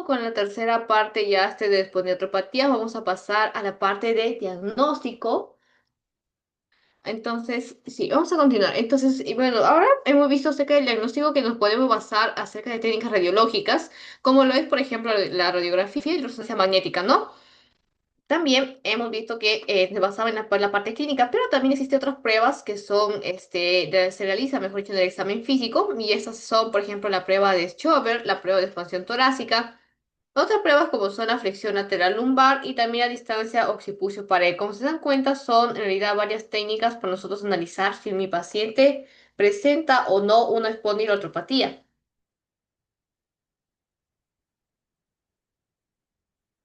Con la tercera parte ya de espondilotropatía, vamos a pasar a la parte de diagnóstico. Entonces, sí, vamos a continuar. Entonces, y bueno, ahora hemos visto acerca del diagnóstico que nos podemos basar acerca de técnicas radiológicas, como lo es, por ejemplo, la radiografía y la resonancia magnética, ¿no? También hemos visto que se basaba en la parte clínica, pero también existen otras pruebas que son, se realiza, mejor dicho, en el examen físico, y esas son, por ejemplo, la prueba de Schober, la prueba de expansión torácica. Otras pruebas como son la flexión lateral lumbar y también la distancia occipucio-pared. Como se dan cuenta, son en realidad varias técnicas para nosotros analizar si mi paciente presenta o no una espondilotropatía.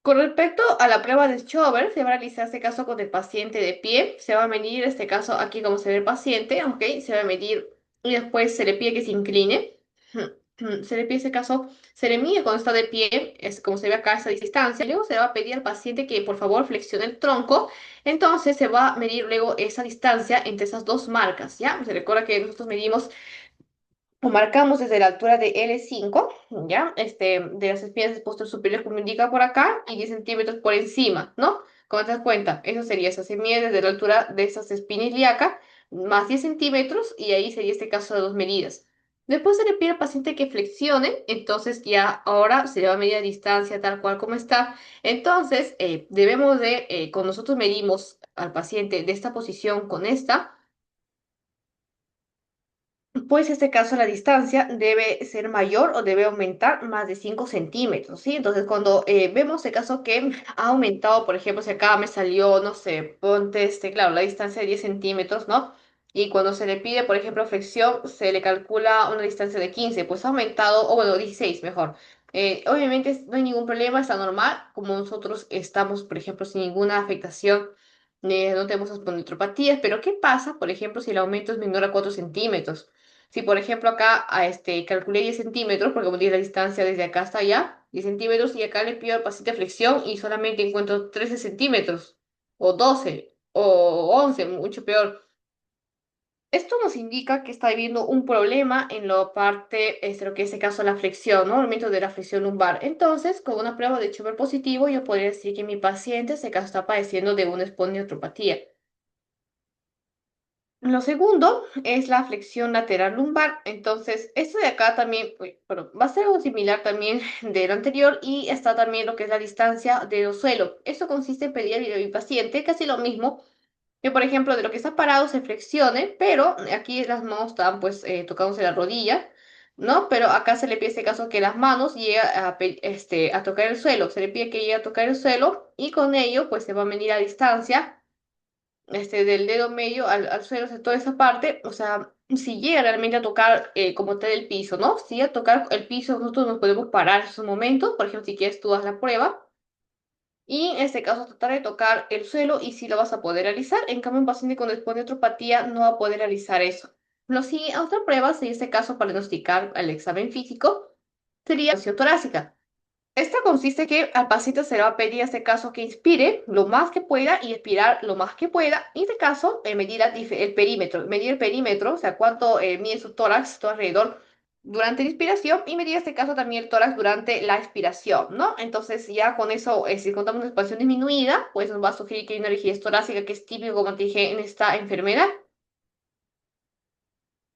Con respecto a la prueba de Schober, se va a realizar este caso con el paciente de pie. Se va a medir este caso aquí como se ve el paciente, ¿ok? Se va a medir y después se le pide que se incline. Se le pide ese caso, se le mide cuando está de pie, es como se ve acá a esa distancia. Y luego se le va a pedir al paciente que por favor flexione el tronco. Entonces se va a medir luego esa distancia entre esas dos marcas, ¿ya? Se recuerda que nosotros medimos lo marcamos desde la altura de L5, ¿ya? De las espinas del posterior superior, como indica por acá, y 10 centímetros por encima, ¿no? Como te das cuenta, eso sería, eso se mide desde la altura de esas espinas ilíacas, más 10 centímetros, y ahí sería este caso de dos medidas. Después se le pide al paciente que flexione, entonces ya ahora se le va a medir a distancia tal cual como está. Entonces, debemos de, cuando nosotros medimos al paciente de esta posición con esta, pues en este caso la distancia debe ser mayor o debe aumentar más de 5 centímetros, ¿sí? Entonces cuando vemos el caso que ha aumentado, por ejemplo, si acá me salió, no sé, ponte claro, la distancia de 10 centímetros, ¿no? Y cuando se le pide, por ejemplo, flexión, se le calcula una distancia de 15, pues ha aumentado, o bueno, 16 mejor. Obviamente no hay ningún problema, está normal, como nosotros estamos, por ejemplo, sin ninguna afectación, no tenemos espondilopatías, pero ¿qué pasa, por ejemplo, si el aumento es menor a 4 centímetros? Si, por ejemplo, acá calculé 10 centímetros, porque como dije la distancia desde acá hasta allá, 10 centímetros, y acá le pido al paciente flexión y solamente encuentro 13 centímetros, o 12 o 11 mucho peor. Esto nos indica que está habiendo un problema en la parte, lo que es el caso de la flexión, ¿no? El aumento de la flexión lumbar. Entonces, con una prueba de Schober positivo, yo podría decir que mi paciente, en este caso, está padeciendo de una espondilotropatía. Lo segundo es la flexión lateral lumbar. Entonces, esto de acá también, uy, bueno, va a ser algo similar también de lo anterior y está también lo que es la distancia del suelo. Esto consiste en pedir a mi paciente casi lo mismo que, por ejemplo, de lo que está parado se flexione, pero aquí las manos están pues tocándose la rodilla, ¿no? Pero acá se le pide en este caso que las manos lleguen a tocar el suelo. Se le pide que llegue a tocar el suelo y con ello pues se va a medir la distancia del dedo medio al suelo, o sea, toda esa parte, o sea, si llega realmente a tocar como tal el piso, ¿no? Si a tocar el piso, nosotros nos podemos parar en esos momentos, por ejemplo, si quieres tú haz la prueba, y en este caso tratar de tocar el suelo y si lo vas a poder realizar, en cambio un paciente con espondilotropatía no va a poder realizar eso. Otra prueba, en este caso para diagnosticar el examen físico, sería la torácica. Esta consiste que al paciente se le va a pedir en este caso que inspire lo más que pueda y expirar lo más que pueda. En este caso, medir el perímetro, o sea, cuánto mide su tórax, todo alrededor durante la inspiración y medir en este caso también el tórax durante la expiración, ¿no? Entonces ya con eso, si contamos una expansión disminuida, pues nos va a sugerir que hay una rigidez torácica que es típico, como te dije, en esta enfermedad.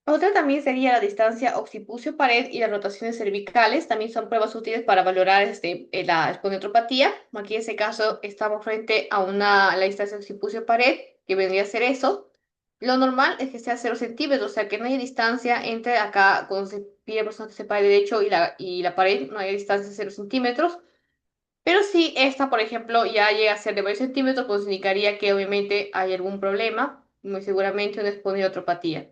Otra también sería la distancia occipucio-pared y las rotaciones cervicales. También son pruebas útiles para valorar la espondilotropatía. Aquí en ese caso estamos frente a la distancia occipucio-pared, que vendría a ser eso. Lo normal es que sea 0 centímetros, o sea que no hay distancia entre acá, cuando se pide a la persona que se pare derecho y la pared, no hay distancia de 0 centímetros. Pero si esta, por ejemplo, ya llega a ser de varios centímetros, pues indicaría que obviamente hay algún problema, muy seguramente una espondilotropatía.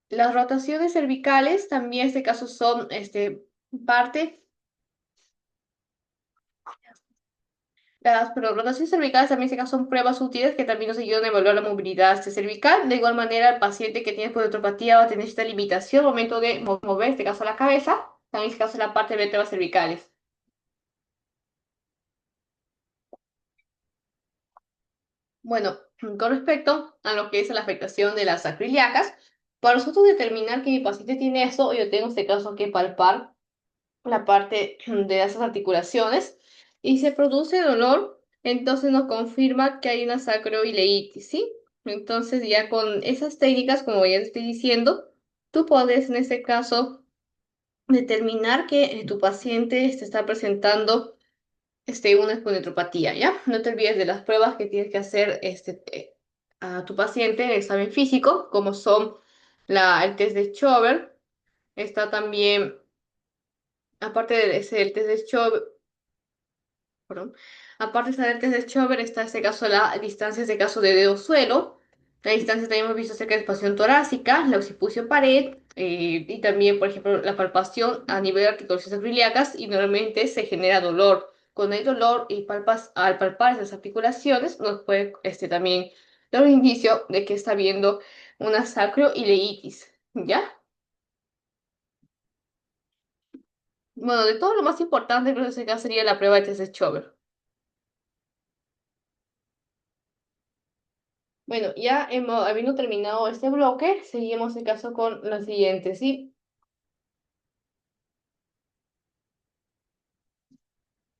Las rotaciones cervicales también en este caso son parte, pero rotaciones cervicales también en este caso son pruebas útiles que también nos ayudan a evaluar la movilidad cervical. De igual manera, el paciente que tiene podotropatía va a tener esta limitación al momento de mover, en este caso la cabeza, también en este caso la parte de vértebras cervicales. Bueno, con respecto a lo que es la afectación de las acroiliacas, para nosotros determinar que mi paciente tiene eso, yo tengo en este caso que palpar. la parte de esas articulaciones y se produce dolor, entonces nos confirma que hay una sacroileitis, ¿sí? Entonces ya con esas técnicas, como ya te estoy diciendo, tú puedes en este caso determinar que tu paciente te está presentando una espondilopatía, ¿ya? No te olvides de las pruebas que tienes que hacer a tu paciente en el examen físico, como son el test de Schober, está también, aparte de ese, el test de Schober, perdón. Aparte de saber que es de Schober, está este caso la distancia, este caso de dedo suelo. La distancia también hemos visto acerca de expansión torácica, la occipucio pared, y también, por ejemplo, la palpación a nivel de articulaciones acroiliacas y normalmente se genera dolor. Cuando hay dolor y palpas, al palpar esas articulaciones, nos puede también dar un indicio de que está habiendo una sacroileitis, ¿ya? Bueno, de todo lo más importante creo que ese caso sería la prueba de test de Schober. Bueno, ya habiendo terminado este bloque, seguimos el caso con la siguiente, ¿sí?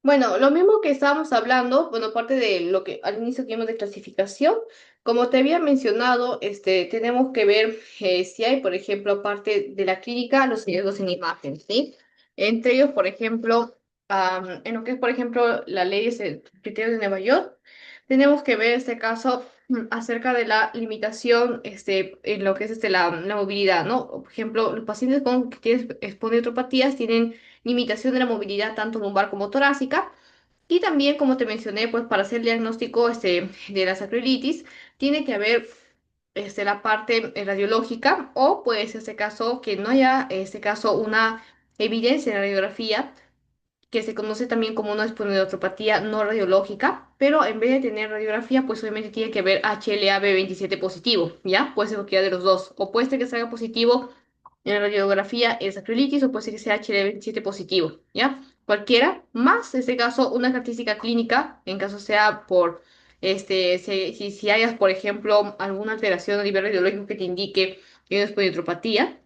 Bueno, lo mismo que estábamos hablando, bueno, aparte de lo que al inicio vimos de clasificación, como te había mencionado, tenemos que ver si hay, por ejemplo, aparte de la clínica, los hallazgos en imagen, ¿sí? Entre ellos, por ejemplo, en lo que es, por ejemplo, la ley de criterios de Nueva York, tenemos que ver este caso acerca de la limitación, en lo que es la movilidad, ¿no? Por ejemplo, los pacientes con que tienen espondilopatías tienen limitación de la movilidad tanto lumbar como torácica. Y también, como te mencioné, pues para hacer el diagnóstico de la sacroiliitis, tiene que haber la parte radiológica o puede ser este caso que no haya, este caso, una evidencia en la radiografía que se conoce también como una espondilotropatía no radiológica, pero en vez de tener radiografía, pues obviamente tiene que haber HLA-B27 positivo, ¿ya? Puede ser cualquiera de los dos, o puede ser que salga positivo en la radiografía es acrolitis o puede ser que sea HLA-27 positivo, ¿ya? Cualquiera, más en este caso una característica clínica, en caso sea por, si hayas, por ejemplo, alguna alteración a nivel radiológico que te indique que es una espondilotropatía,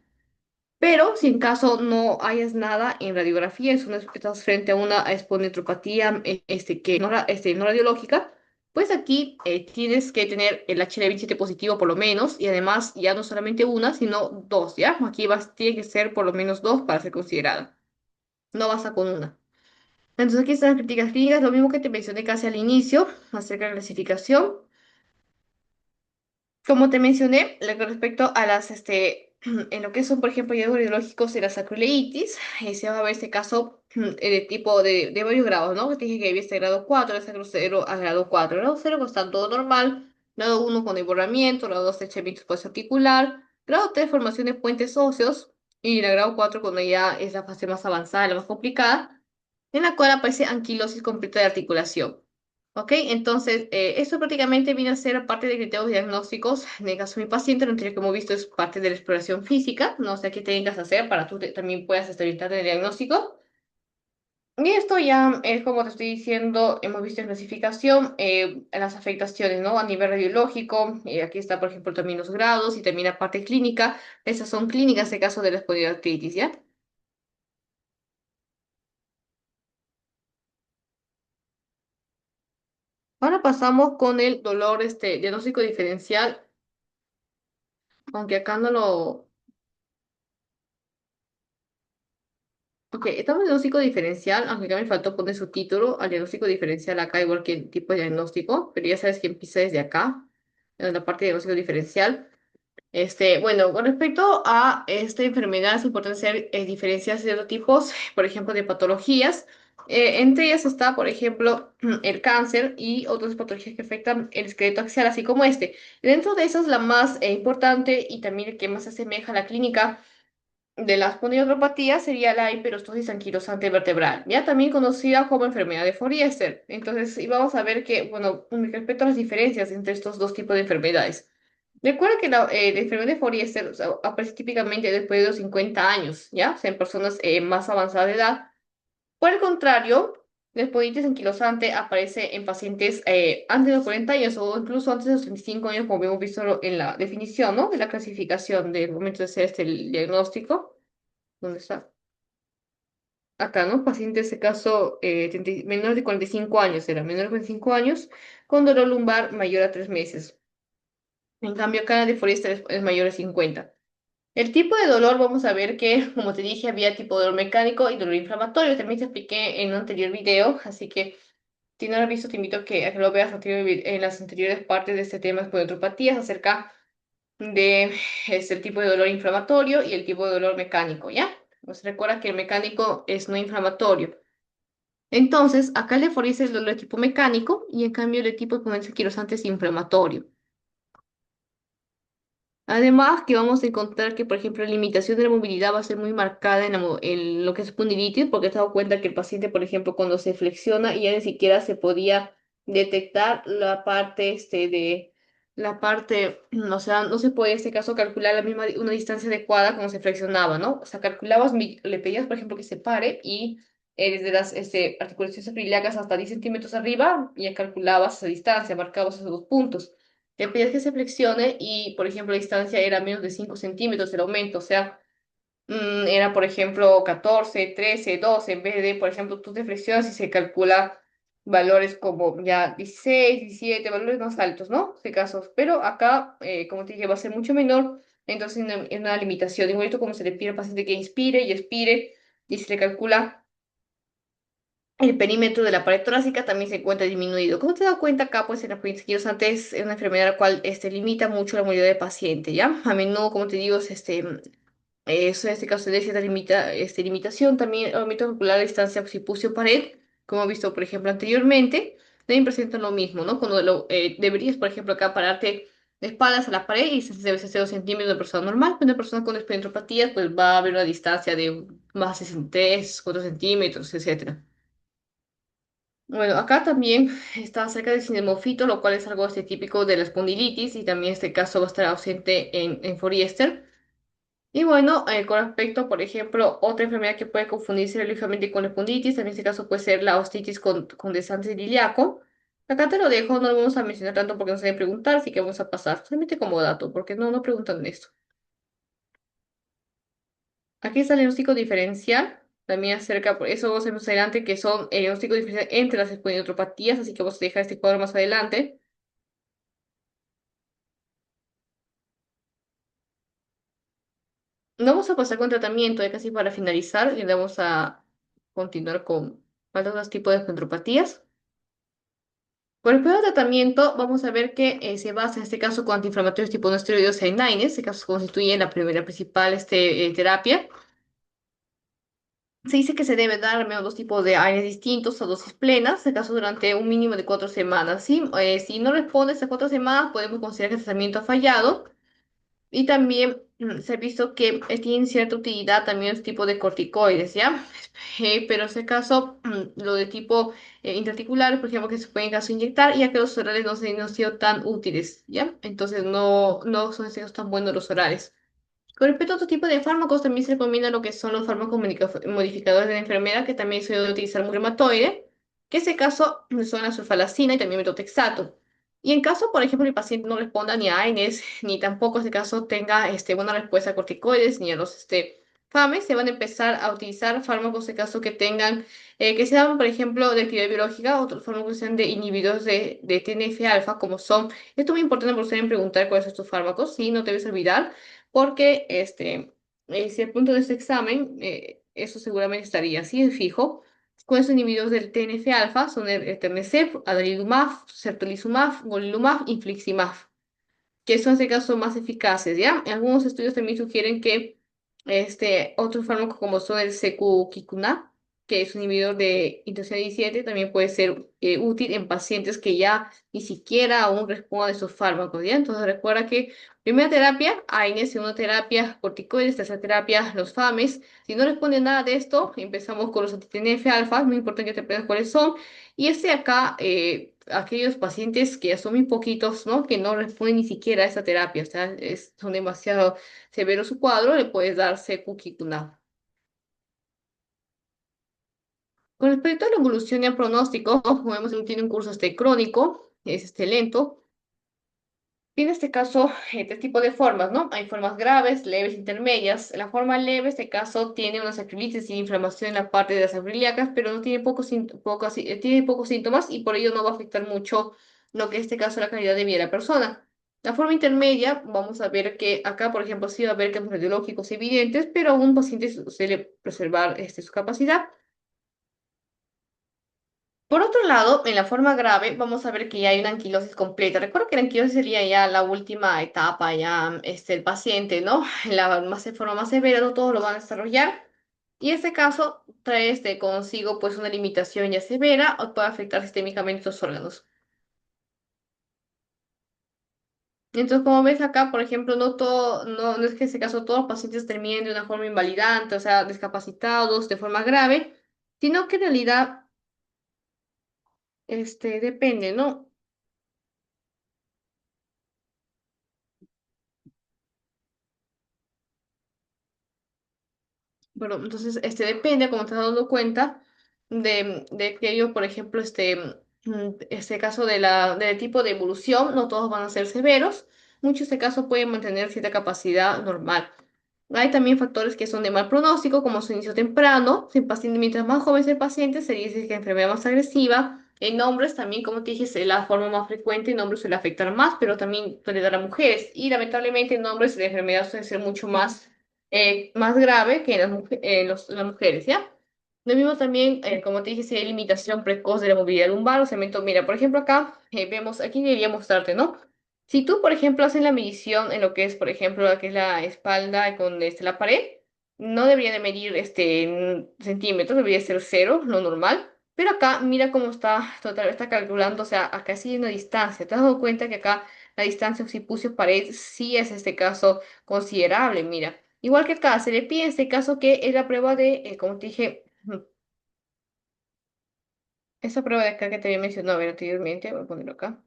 pero si en caso no hayas nada en radiografía, estás frente a una espondilotropatía no radiológica, pues aquí tienes que tener el HLA-27 positivo por lo menos, y además ya no solamente una, sino dos, ¿ya? Aquí tiene que ser por lo menos dos para ser considerada. No basta con una. Entonces aquí están las críticas clínicas, lo mismo que te mencioné casi al inicio, acerca de la clasificación. Como te mencioné, con respecto a en lo que son, por ejemplo, hallazgos radiológicos de la sacroileitis, se va a ver este caso de tipo de varios grados, ¿no? Que te dije que había este grado 4, este grado 0 a grado 4. Grado 0 pues, está todo normal, grado 1 con desbordamiento, grado 2 estrechamiento espacio articular, grado 3 formación de puentes óseos, y el grado 4 cuando ya es la fase más avanzada, la más complicada, en la cual aparece anquilosis completa de articulación. ¿Ok? Entonces, esto prácticamente viene a ser parte de criterios diagnósticos. En el caso de mi paciente, lo anterior que hemos visto es parte de la exploración física. No sé qué tengas que hacer para tú también puedas estabilizar el diagnóstico. Y esto ya es como te estoy diciendo, hemos visto en clasificación las afectaciones, ¿no? A nivel radiológico, aquí está, por ejemplo, también los grados y también la parte clínica. Esas son clínicas en caso de la espondiloclitis, ¿ya? Ahora pasamos con el dolor, diagnóstico diferencial, aunque acá no lo. Ok, estamos en diagnóstico diferencial, aunque acá me faltó poner su título al diagnóstico diferencial acá, igual que el tipo de diagnóstico, pero ya sabes que empieza desde acá, en la parte de diagnóstico diferencial. Bueno, con respecto a esta enfermedad es importante hacer diferencias de dos tipos, por ejemplo, de patologías. Entre ellas está, por ejemplo, el cáncer y otras patologías que afectan el esqueleto axial, así como este. Dentro de esas, la más importante y también el que más se asemeja a la clínica de la espondilopatía sería la hiperostosis anquilosante vertebral, ya también conocida como enfermedad de Fourier. Entonces, y vamos a ver que, bueno, con respecto a las diferencias entre estos dos tipos de enfermedades. Recuerda que la enfermedad de Fourier, o sea, aparece típicamente después de los 50 años, ¿ya? O sea, en personas más avanzadas de edad. Por el contrario, la espondilitis anquilosante aparece en pacientes antes de los 40 años o incluso antes de los 35 años, como hemos visto en la definición, ¿no? De la clasificación del momento de hacer el diagnóstico. ¿Dónde está? acá, ¿no? Paciente, en este caso, menor de 45 años, era menor de 45 años, con dolor lumbar mayor a 3 meses. En cambio, acá de Forester es mayor a 50. El tipo de dolor, vamos a ver que, como te dije, había tipo de dolor mecánico y dolor inflamatorio. También te expliqué en un anterior video, así que si no lo has visto, te invito a que lo veas en las anteriores partes de este tema de neuropatías acerca de el tipo de dolor inflamatorio y el tipo de dolor mecánico, ¿ya? Pues recuerda que el mecánico es no inflamatorio. Entonces, acá el eforís es el dolor de tipo mecánico y en cambio el de tipo de quirosante es inflamatorio. Además, que vamos a encontrar que, por ejemplo, la limitación de la movilidad va a ser muy marcada en lo que es espondilitis, porque te has dado cuenta que el paciente, por ejemplo, cuando se flexiona, ya ni siquiera se podía detectar la parte o sea, no se puede en este caso calcular una distancia adecuada cuando se flexionaba, ¿no? O sea, le pedías, por ejemplo, que se pare y desde las articulaciones ilíacas hasta 10 centímetros arriba, ya calculabas esa distancia, marcabas esos 2 puntos. Le pedías que se flexione y, por ejemplo, la distancia era menos de 5 centímetros el aumento, o sea, era, por ejemplo, 14, 13, 12, en vez de, por ejemplo, tú te flexionas y se calcula valores como ya 16, 17, valores más altos, ¿no? De casos, pero acá, como te dije, va a ser mucho menor, entonces es una limitación. Igualito como se le pide al paciente que inspire y expire y se le calcula el perímetro de la pared torácica también se encuentra disminuido. Como te das cuenta acá, pues en la progeria antes es una enfermedad la cual limita mucho la movilidad del paciente, ¿ya? A menudo, como te digo, eso en este caso de cierta limitación, también el aumento muscular a distancia occipucio-pared, como he visto, por ejemplo, anteriormente, también presentan lo mismo, ¿no? Cuando deberías, por ejemplo, acá pararte de espaldas a la pared y se debe ser 0 centímetros de persona normal, pero una persona con esplentropatías, pues va a haber una distancia de más de 3, 4 centímetros, etcétera. Bueno, acá también está cerca del cinemofito, lo cual es algo típico de la espondilitis y también este caso va a estar ausente en Fourier. Y bueno, con respecto, por ejemplo, otra enfermedad que puede confundirse lógicamente con la espondilitis, también este caso puede ser la ostitis con descenso ilíaco. Acá te lo dejo, no lo vamos a mencionar tanto porque no se deben preguntar, así que vamos a pasar solamente como dato, porque no preguntan esto. Aquí está el diagnóstico diferencial, también acerca, por eso vamos a ver más adelante que son el diagnóstico diferencial entre las espondiotropatías, así que vamos a dejar este cuadro más adelante. Vamos a pasar con tratamiento, ya casi para finalizar, y vamos a continuar con otros tipos de neuropatías. Por el primer tratamiento, vamos a ver que se basa en este caso con antiinflamatorios tipo no esteroideos e NSAIDs, este caso constituye la primera principal terapia. Se dice que se debe dar al menos 2 tipos de AINES distintos a dosis plenas, en este caso durante un mínimo de 4 semanas. ¿Sí? Si no responde a estas 4 semanas, podemos considerar que el tratamiento ha fallado. Y también se ha visto que tienen cierta utilidad también los tipos de corticoides, ¿ya? Pero en este caso, lo de tipo intraarticular, por ejemplo, que se pueden caso inyectar, ya que los orales no han sido tan útiles, ¿ya? Entonces no son en este caso tan buenos los orales. Con respecto a otro tipo de fármacos, también se recomienda lo que son los fármacos modificadores de la enfermedad, que también se debe utilizar un reumatoide, que en este caso son la sulfalacina y también metotrexato. Y en caso, por ejemplo, el paciente no responda ni a AINES, ni tampoco en este caso tenga buena respuesta a corticoides, ni a los FAMES, se van a empezar a utilizar fármacos en caso que tengan, que sean, por ejemplo, de actividad biológica, otros fármacos que sean de inhibidores de TNF-alfa, como son, esto es muy importante por ustedes preguntar cuáles son estos fármacos, sí, no te debes olvidar porque si al punto de este examen, eso seguramente estaría así de fijo. ¿Cuáles son inhibidores del TNF-alfa? Son el etanercept, adalimumab, certolizumab, golimumab, infliximab, que son en este caso más eficaces, ¿ya? Algunos estudios también sugieren que otros fármacos como son el secukinumab, que es un inhibidor de interleucina 17, también puede ser útil en pacientes que ya ni siquiera aún respondan a esos fármacos, ¿ya? Entonces recuerda que primera terapia, AINES, segunda terapia, corticoides, tercera terapia, los FAMES. Si no responde nada de esto, empezamos con los anti-TNF alfa, muy importante que te aprendas cuáles son. Y acá, aquellos pacientes que ya son muy poquitos, ¿no? Que no responden ni siquiera a esta terapia, o sea, son demasiado severos su cuadro, le puedes dar secukinumab. Con respecto a la evolución y al pronóstico, como vemos, tiene un curso crónico, es lento. En este caso, este tipo de formas, ¿no? Hay formas graves, leves, intermedias. La forma leve, en este caso, tiene una sacroiliitis y inflamación en la parte de las sangre ilíacas, pero no tiene tiene pocos síntomas y por ello no va a afectar mucho lo que en este caso la calidad de vida de la persona. La forma intermedia, vamos a ver que acá, por ejemplo, sí va a haber cambios radiológicos evidentes, pero aún un paciente suele preservar su capacidad. Por otro lado, en la forma grave, vamos a ver que ya hay una anquilosis completa. Recuerdo que la anquilosis sería ya la última etapa, ya el paciente, ¿no? En la forma más severa, no todos lo van a desarrollar. Y en este caso trae consigo pues una limitación ya severa o puede afectar sistémicamente los órganos. Entonces, como ves acá, por ejemplo, no es que en este caso todos los pacientes terminen de una forma invalidante, o sea, discapacitados de forma grave, sino que en realidad depende, ¿no? Bueno, entonces, depende, como te estás dando cuenta, de que ellos, por ejemplo, este caso del tipo de evolución, no todos van a ser severos, muchos este caso pueden mantener cierta capacidad normal. Hay también factores que son de mal pronóstico, como su inicio temprano. Si el paciente, mientras más joven es el paciente, se dice que la enfermedad más agresiva. En hombres también, como te dije, es la forma más frecuente. En hombres suele afectar más, pero también suele dar a mujeres. Y lamentablemente en hombres la enfermedad suele ser mucho más grave que en las mujeres, ¿ya? Lo mismo también, como te dije, si hay limitación precoz de la movilidad lumbar o cemento. Mira, por ejemplo, acá vemos, aquí debería mostrarte, ¿no? Si tú, por ejemplo, haces la medición en lo que es, por ejemplo, lo que es la espalda con la pared, no debería de medir en centímetros, debería ser cero, lo normal. Pero acá, mira cómo está calculando, o sea, acá sí hay una distancia. ¿Te has dado cuenta que acá la distancia occipucio-pared sí es, este caso, considerable? Mira, igual que acá, se le pide en este caso que es la prueba como te dije, esa prueba de acá que te había mencionado a ver, anteriormente, voy a ponerlo acá.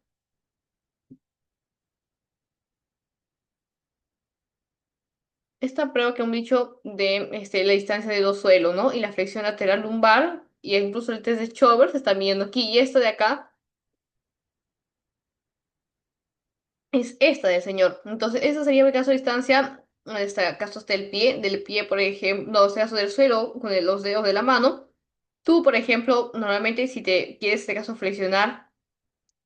Esta prueba que han dicho de la distancia de dos suelos, ¿no? Y la flexión lateral lumbar, y incluso el test de Chover se está midiendo aquí. Y esta de acá es esta del señor. Entonces, esa sería el caso de distancia, en este caso hasta del pie, por ejemplo, no, o sea, del suelo, con los dedos de la mano. Tú, por ejemplo, normalmente si te quieres, en este caso, flexionar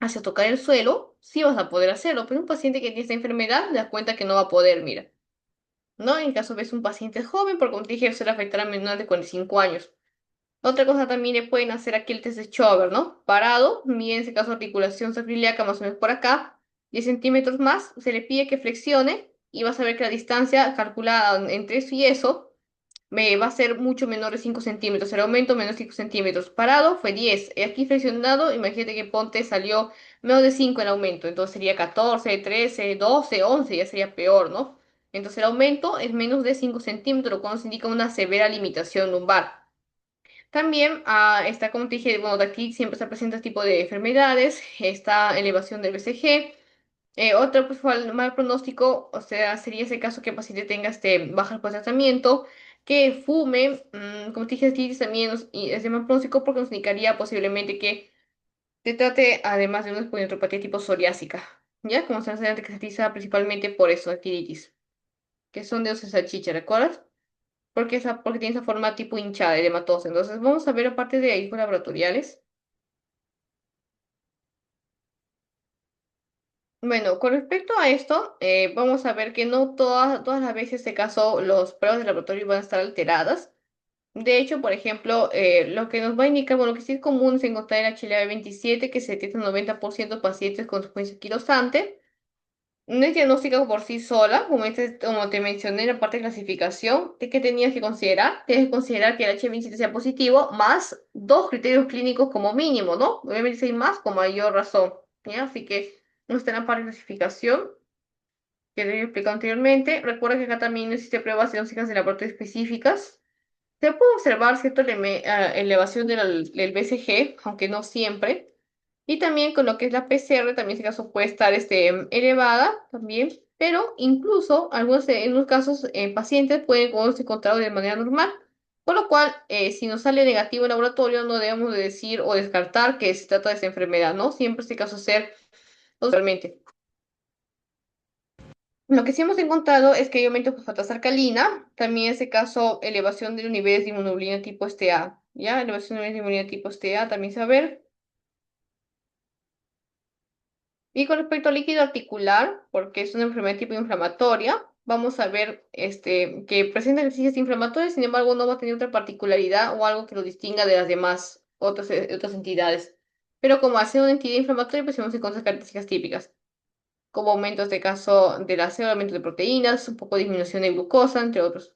hacia tocar el suelo, sí vas a poder hacerlo, pero un paciente que tiene esta enfermedad, te das cuenta que no va a poder, mira. ¿No? En caso ves un paciente joven, porque como te dije, se le afectará a menores de 45 años. Otra cosa también le pueden hacer aquí el test de Chover, ¿no? Parado, mide en ese caso articulación sacroiliaca más o menos por acá, 10 centímetros más, se le pide que flexione y vas a ver que la distancia calculada entre eso y eso va a ser mucho menor de 5 centímetros. El aumento menos 5 centímetros. Parado fue 10. Y aquí flexionado, imagínate que ponte salió menos de 5 el aumento. Entonces sería 14, 13, 12, 11, ya sería peor, ¿no? Entonces el aumento es menos de 5 centímetros, lo cual nos indica una severa limitación lumbar. También está, como te dije, bueno, de aquí siempre se presenta este tipo de enfermedades, está elevación del BCG. Otro pues, fue el mal pronóstico, o sea, sería ese caso que el paciente tenga baja respuesta al tratamiento, que fume, como te dije, artritis también es de mal pronóstico porque nos indicaría posiblemente que se trate además de una espondilopatía tipo psoriásica, ¿ya? Como se hace que se caracteriza principalmente por eso, artritis, que son de salchicha, ¿recuerdas? Porque tiene esa forma tipo hinchada, edematosa. Entonces, vamos a ver aparte de ahí laboratoriales. Bueno, con respecto a esto, vamos a ver que no todas las veces, en este caso, los pruebas de laboratorio van a estar alteradas. De hecho, por ejemplo, lo que nos va a indicar, bueno, lo que sí es común es encontrar el HLA-27, que se detecta en 90% de pacientes con secuencia quirosante. No es diagnóstica por sí sola, como te mencioné en la parte de clasificación, ¿qué tenías que considerar? Tienes que considerar que el H27 sea positivo, más dos criterios clínicos como mínimo, ¿no? Obviamente si hay más, con mayor razón, ¿ya? Así que no está en la parte de clasificación, que te he explicado anteriormente. Recuerda que acá también no existe pruebas diagnósticas de laboratorio específicas. Se puede observar cierta elevación del BCG, aunque no siempre. Y también con lo que es la PCR, también en ese caso puede estar elevada también, pero incluso en unos casos pacientes pueden ser encontrados de manera normal, por lo cual si nos sale negativo en laboratorio no debemos de decir o descartar que se trata de esa enfermedad, ¿no? Siempre este caso ser totalmente. Lo que sí hemos encontrado es que hay aumento de fosfatasa alcalina, también en ese caso elevación de los niveles de inmunoglobulina tipo este A, ¿ya? Elevación de niveles de inmunoglobulina tipo este A también se va a ver. Y con respecto al líquido articular, porque es una enfermedad tipo inflamatoria, vamos a ver que presenta ejercicios inflamatorios, sin embargo no va a tener otra particularidad o algo que lo distinga de las demás otras entidades. Pero como hace una entidad inflamatoria, pues vamos a encontrar características típicas, como aumentos de caso del ácido, aumento de proteínas, un poco de disminución de glucosa, entre otros.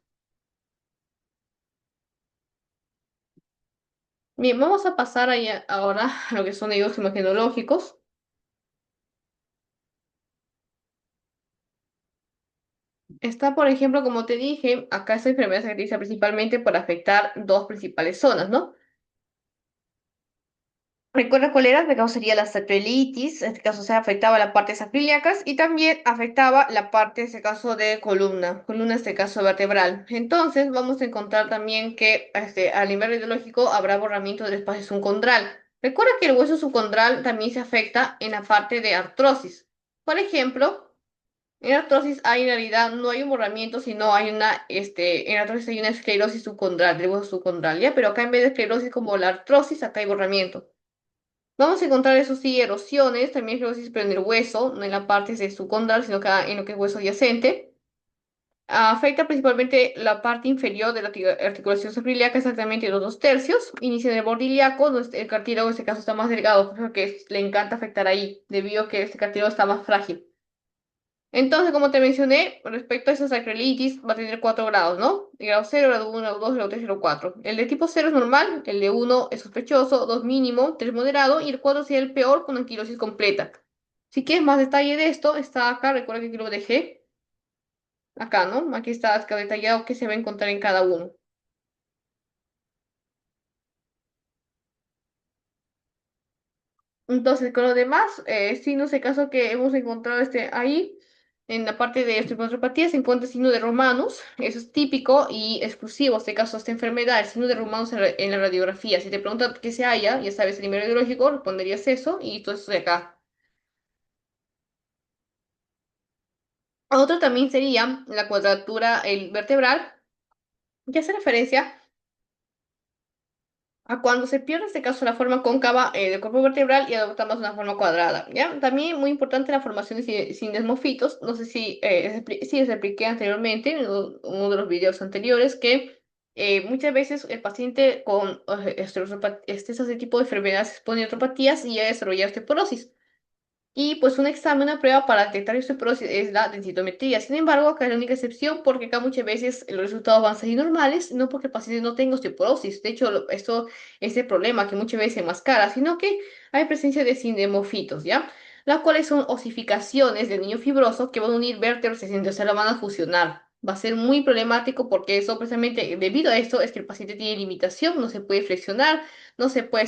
Bien, vamos a pasar ahora a lo que son higos imagenológicos. Está, por ejemplo, como te dije, acá esta enfermedad se caracteriza principalmente por afectar dos principales zonas, ¿no? Recuerda cuál era, este caso sería la sacroiliitis, en este caso se afectaba la parte sacroiliacas y también afectaba la parte, en este caso, de columna, en este caso vertebral. Entonces, vamos a encontrar también que a nivel radiológico habrá borramiento del espacio subcondral. Recuerda que el hueso subcondral también se afecta en la parte de artrosis. Por ejemplo, en artrosis hay en realidad no hay un borramiento, sino hay en artrosis hay una esclerosis subcondral, del hueso subcondral, ¿ya? Pero acá en vez de esclerosis como la artrosis, acá hay borramiento. Vamos a encontrar, eso sí, erosiones, también esclerosis, pero en el hueso, no en la parte de subcondral, sino acá en lo que es hueso adyacente. Afecta principalmente la parte inferior de la articulación sacroiliaca, exactamente los dos tercios. Inicia en el borde ilíaco, donde el cartílago en este caso está más delgado, por eso que le encanta afectar ahí, debido a que este cartílago está más frágil. Entonces, como te mencioné, respecto a esa sacroiliitis, va a tener 4 grados, ¿no? El grado 0, grado 1, grado 2, grado 3, grado 4. El de tipo 0 es normal, el de 1 es sospechoso, 2 mínimo, 3 moderado y el 4 sería el peor con anquilosis completa. Si quieres más detalle de esto, está acá, recuerda que aquí lo dejé, acá, ¿no? Aquí está acá detallado qué se va a encontrar en cada uno. Entonces, con lo demás, sí, no sé, caso que hemos encontrado ahí, en la parte de estrepitopatía se encuentra el signo de Romanus, eso es típico y exclusivo, este caso, esta enfermedad, el signo de Romanus en la radiografía. Si te preguntan qué se halla, ya sabes, el nivel radiológico, responderías eso y todo eso de acá. Otro también sería la cuadratura el vertebral, que hace referencia a cuando se pierde, en este caso, la forma cóncava del cuerpo vertebral y adoptamos una forma cuadrada, ¿ya? También muy importante la formación de sindesmofitos. No sé si sí les expliqué anteriormente en uno de los videos anteriores que muchas veces el paciente con este tipo de enfermedades espondilopatías y ya desarrolla osteoporosis. Y pues un examen, una prueba para detectar osteoporosis es la densitometría. Sin embargo, acá es la única excepción porque acá muchas veces los resultados van a salir normales, no porque el paciente no tenga osteoporosis. De hecho, esto es el problema que muchas veces se enmascara, sino que hay presencia de sindemófitos, ¿ya? Las cuales son osificaciones del niño fibroso que van a unir vértebras y o sea, la van a fusionar. Va a ser muy problemático porque eso precisamente debido a esto es que el paciente tiene limitación, no se puede flexionar, no se puede,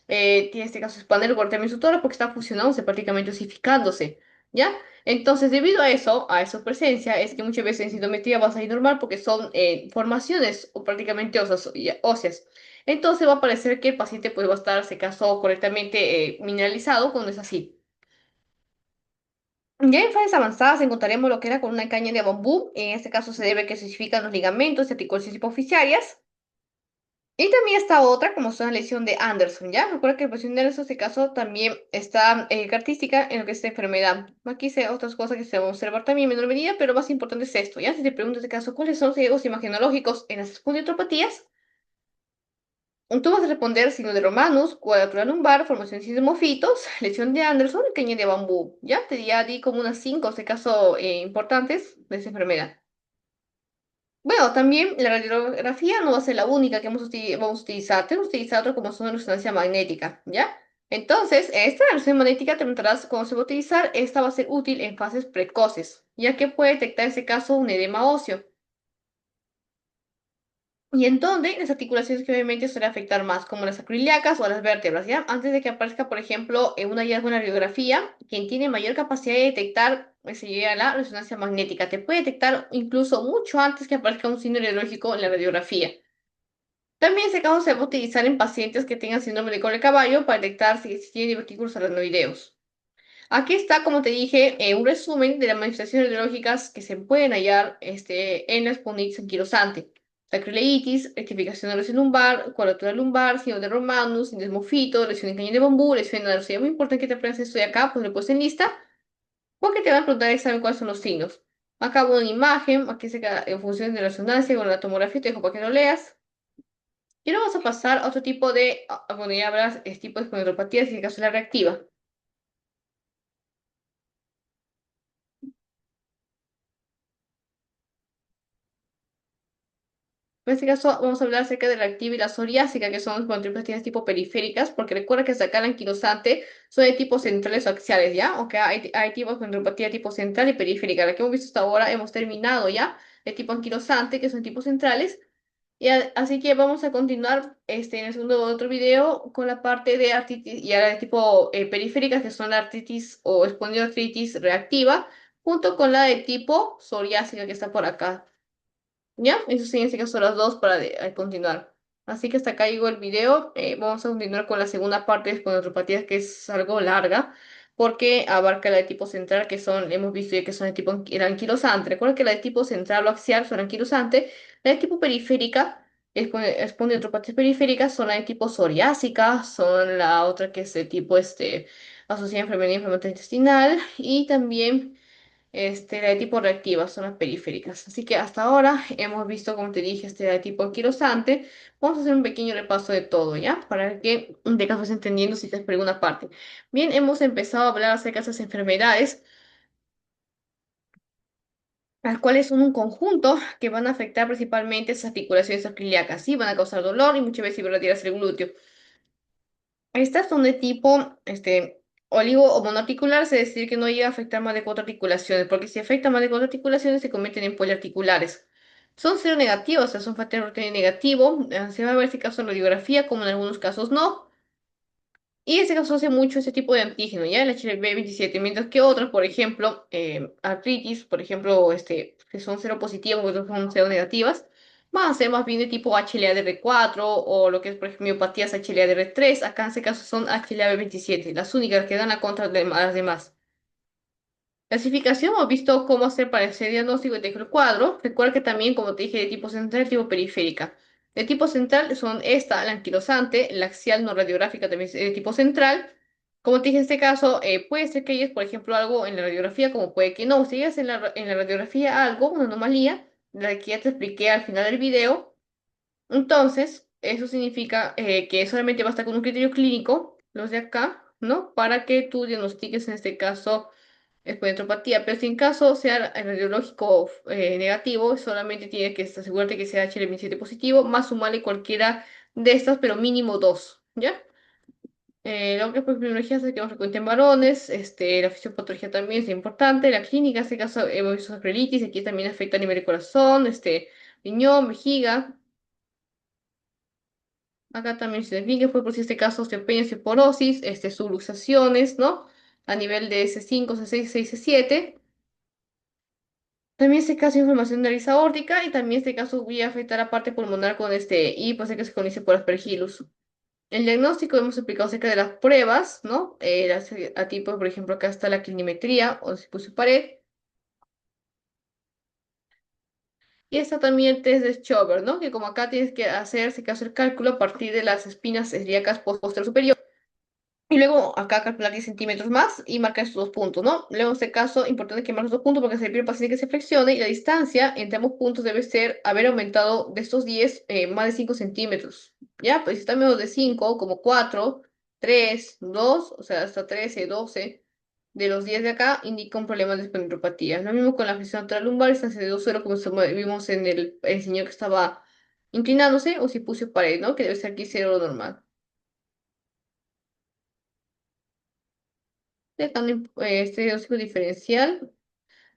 tiene este caso expander el corte sutura porque está fusionándose, prácticamente osificándose, ¿ya? Entonces, debido a su presencia, es que muchas veces en sintometría va a salir normal porque son formaciones o prácticamente óseas. Entonces va a parecer que el paciente pues, va a estar, se caso, correctamente mineralizado cuando es así. Ya en fases avanzadas encontraremos lo que era con una caña de bambú. En este caso se debe que se osifican los ligamentos y articulaciones hipoficiarias. Y también está otra, como es una lesión de Anderson, ¿ya? Recuerda que la lesión de Anderson, en este caso, también está característica en lo que es esta enfermedad. Aquí sé otras cosas que se van a observar también en menor medida, pero más importante es esto, ¿ya? Si te pregunto en este caso, ¿cuáles son los riesgos imagenológicos en las espondiotropatías? Tú vas a responder signo de Romanus, cuadratura lumbar, formación de sismofitos, lesión de Anderson y caña de bambú, ¿ya? Ya di como unas 5, en este caso, importantes de esta enfermedad. Bueno, también la radiografía no va a ser la única que vamos a utilizar. Tenemos que utilizar otra como son la resonancia magnética, ¿ya? Entonces, esta resonancia magnética te preguntarás cómo se va a utilizar. Esta va a ser útil en fases precoces, ya que puede detectar en este caso un edema óseo. Y en donde las articulaciones que obviamente suelen afectar más, como las acroiliacas o las vértebras, ¿ya? Antes de que aparezca, por ejemplo, en un hallazgo en la radiografía, quien tiene mayor capacidad de detectar, se llega a la resonancia magnética. Te puede detectar incluso mucho antes que aparezca un signo radiológico en la radiografía. También ese caso se va a utilizar en pacientes que tengan síndrome de cobre caballo para detectar si tienen divertículos aracnoideos. Aquí está, como te dije, un resumen de las manifestaciones neurológicas que se pueden hallar en la espondilitis anquilosante. Sacroileitis, rectificación de la lesión lumbar, cuadratura lumbar, síndrome de Romanus, síndrome de Mofito, lesión en cañón de bambú, lesión en la Es muy importante que te aprendas esto de acá, pues lo puedes en lista, porque te van a preguntar el examen cuáles son los signos. Acá una imagen, aquí se queda en función de la resonancia con la tomografía, te dejo para que lo leas. Y ahora vamos a pasar a otro tipo de, bueno, ya habrás, es tipo de espondilopatía, si es el caso de la reactiva. En este caso vamos a hablar acerca de la activa y la psoriásica, que son contribuciones tipo periféricas, porque recuerda que hasta acá la anquilosante son de tipo centrales o axiales, ¿ya? O que hay tipos de neuropatía tipo central y periférica. La que hemos visto hasta ahora hemos terminado ya, de tipo anquilosante, que son tipos centrales. Así que vamos a continuar en el segundo otro video con la parte de artritis y ahora de tipo periférica, que son la artritis o espondiloartritis reactiva, junto con la de tipo psoriásica que está por acá. ¿Ya? Eso sí, en este caso las dos para continuar. Así que hasta acá llegó el video. Vamos a continuar con la segunda parte de neuropatías, que es algo larga, porque abarca la de tipo central, que son, hemos visto ya que son de tipo el anquilosante. Recuerda que la de tipo central o axial son anquilosante. La de tipo periférica, espondilopatías periféricas, son la de tipo psoriásica, son la otra que es de tipo asociada a enfermedad inflamatoria intestinal y también la de tipo reactiva son las periféricas. Así que hasta ahora hemos visto, como te dije, la de tipo anquilosante. Vamos a hacer un pequeño repaso de todo, ¿ya? Para que de caso vas entendiendo si te espero una parte. Bien, hemos empezado a hablar acerca de esas enfermedades, las cuales son un conjunto que van a afectar principalmente esas articulaciones acrílicas, ¿sí? Van a causar dolor y muchas veces van a tirar el glúteo. Estas son de tipo oligo o monoarticular, es decir, que no llega a afectar más de cuatro articulaciones, porque si afecta más de cuatro articulaciones se convierten en poliarticulares. Son cero negativos, o sea, son factores de proteína negativo. Se va a ver este caso en radiografía, como en algunos casos no. Y en este caso hace mucho ese tipo de antígeno, ¿ya? El HLV27, mientras que otros, por ejemplo, artritis, por ejemplo, que son cero positivos, otros son cero negativas, van a ser más bien de tipo HLA-DR4 o lo que es, por ejemplo, miopatías HLA-DR3. Acá en este caso son HLA-B27, las únicas que dan a contra de las demás. Clasificación, hemos visto cómo hacer para ese diagnóstico y te dejo el cuadro. Recuerda que también, como te dije, de tipo central y tipo periférica. De tipo central son esta, la anquilosante, la axial no radiográfica también es de tipo central. Como te dije en este caso, puede ser que hayas, por ejemplo, algo en la radiografía, como puede que no. Si hayas en la radiografía algo, una anomalía, la que ya te expliqué al final del video, entonces eso significa que solamente basta con un criterio clínico, los de acá, ¿no? Para que tú diagnostiques en este caso espondilopatía, pero si en caso sea el radiológico negativo, solamente tienes que asegurarte que sea HL27 positivo, más sumarle cualquiera de estas, pero mínimo dos, ¿ya? Lo que es por criminología se que más frecuente en varones, la fisiopatología también es importante, la clínica, en este caso hemos visto sacroilitis, aquí también afecta a nivel de corazón, riñón, vejiga, acá también se define fue por si este caso osteopenia, osteoporosis, subluxaciones, ¿no? A nivel de S5, C6, C6, C7. También este caso de inflamación de nariz aórtica y también este caso voy a afectar la parte pulmonar con y puede ser que se conoce por aspergillus. El diagnóstico hemos explicado acerca de las pruebas, ¿no? Las a tipo, por ejemplo, acá está la clinimetría o si puse pared. Y está también el test de Schober, ¿no? Que como acá tienes que hacer, si caso el cálculo a partir de las espinas ilíacas posterior superior. Y luego acá calcular 10 centímetros más y marcar estos dos puntos, ¿no? Luego en este caso, importante que marques dos puntos porque se pide el paciente que se flexione y la distancia entre ambos puntos debe ser haber aumentado de estos 10 más de 5 centímetros. ¿Ya? Pues si está menos de 5 como 4 3 2 o sea, hasta 13 12 de los 10 de acá, indica un problema de espondilopatía. Lo mismo con la flexión lateral lumbar, distancia de 2,0 como vimos en el señor que estaba inclinándose, o si puse pared, ¿no? Que debe ser aquí 0 normal. Dejando este diagnóstico diferencial.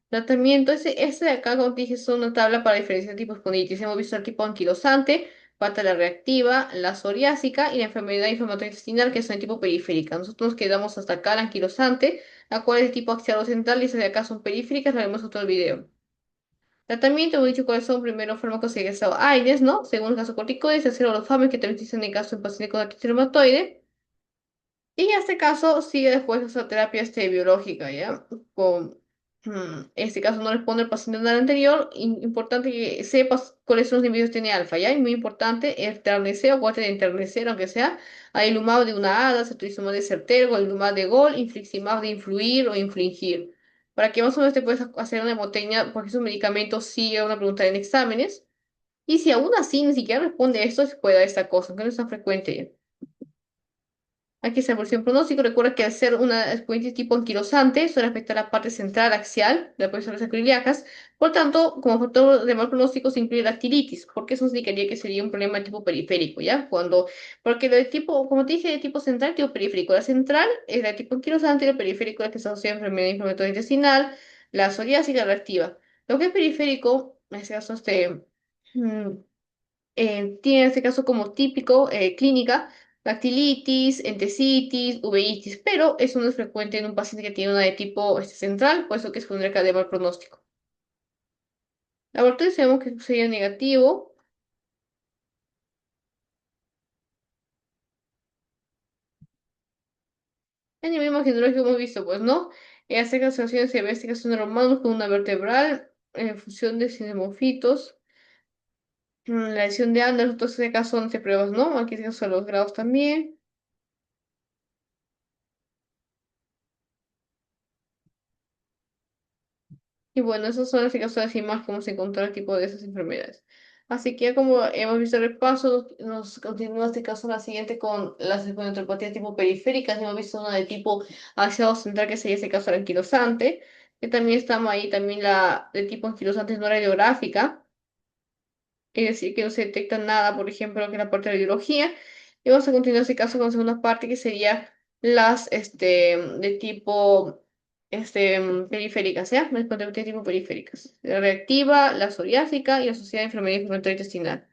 Tratamiento, ese de acá, como te dije, es una tabla para diferenciar tipos de espondilitis. Hemos visto el tipo anquilosante, pátala reactiva, la psoriásica y la enfermedad inflamatoria intestinal, que son de tipo periférica. Nosotros nos quedamos hasta acá, la anquilosante, la cual es de tipo axial o central, y esas de acá son periféricas, lo vemos en otro video. Tratamiento, hemos dicho cuáles son primero fármacos y AINES, ¿no? Según el caso corticoides, tercero los fármacos que también se utilizan en caso de pacientes con artritis reumatoide. Y en este caso sigue después esa terapia biológica, ¿ya? Con, este caso no responde el paciente del anterior. Importante que sepas cuáles son los inhibidores que tiene alfa, ¿ya? Y muy importante, enternecer o guate de enternecer, aunque sea ailumab de una hada, cetrizumab de certero, golimumab de gol, infliximab de influir o infligir. Para que más o menos te puedas hacer una hemotecnia, porque esos medicamentos sigue una pregunta en exámenes. Y si aún así ni siquiera responde a esto, se puede dar esta cosa, aunque no es tan frecuente. Aquí esa evolución pronóstico. Recuerda que al ser una escuelitis tipo anquilosante, suele afectar la parte central axial de las personas acroiliacas. Por tanto, como factor de mal pronóstico se incluye la dactilitis, porque eso indicaría que sería un problema de tipo periférico, ¿ya? Porque lo de tipo, como te dije, de tipo central, tipo periférico. La central es la de tipo anquilosante y el periférico es la que se asocia a enfermedad inflamatoria intestinal, la psoriásica y la reactiva. Lo que es periférico, en este caso, mm, tiene en este caso como típico clínica dactilitis, entesitis, uveitis, pero eso no es frecuente en un paciente que tiene una de tipo central, puesto que es una de mal pronóstico. Laboratorio sabemos que sería negativo. En el nivel imaginológico hemos visto, pues, ¿no? Esta castración se ve, este caso en humanos con una vertebral, en función de sinemofitos. La lesión de Anderson, entonces en este caso 11 pruebas, ¿no? Aquí en este caso son los grados también. Y bueno, esas son las causas así más cómo se encontrar el tipo de esas enfermedades. Así que ya como hemos visto el repaso, nos continúa este caso la siguiente con las neuropatías tipo periféricas. Hemos visto una de tipo axial central que sería ese caso del anquilosante. Que también estamos ahí, también la de tipo anquilosante no radiográfica. Es decir, que no se detecta nada, por ejemplo, que es la parte de la biología. Y vamos a continuar este caso con la segunda parte, que sería las de tipo periféricas, ¿ya? Las de tipo periféricas. La reactiva, la psoriásica y asociada a enfermedad inflamatoria intestinal.